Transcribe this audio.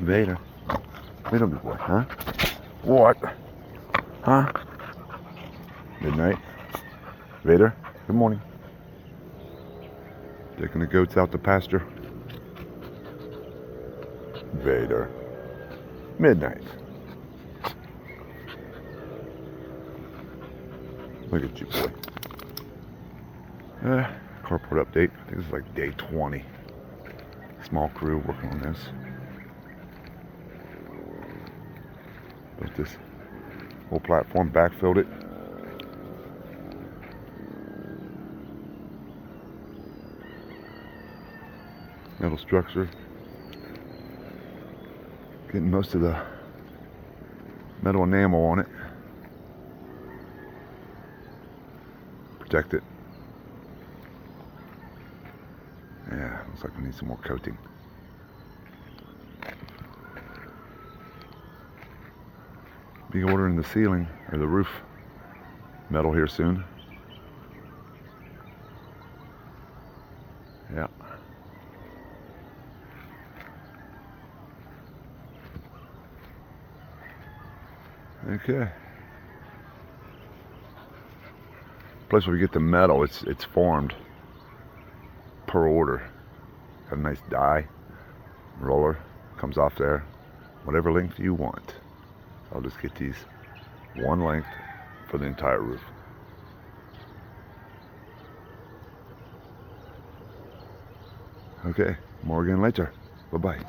Vader. Little big boy, huh? What? Huh? Midnight. Vader, good morning. Taking the goats out to pasture. Vader. Midnight. Look at you, boy. Carport update. I think this is like day 20. Small crew working on this. Built this whole platform, backfilled it. Metal structure. Getting most of the metal enamel on it. Protect it. Yeah, looks like we need some more coating. Be ordering the ceiling or the roof metal here soon. Yeah. Okay. Plus, when we get the metal, it's formed per order. Got a nice die roller, comes off there, whatever length you want. I'll just get these one length for the entire roof. Okay, more again later. Bye-bye.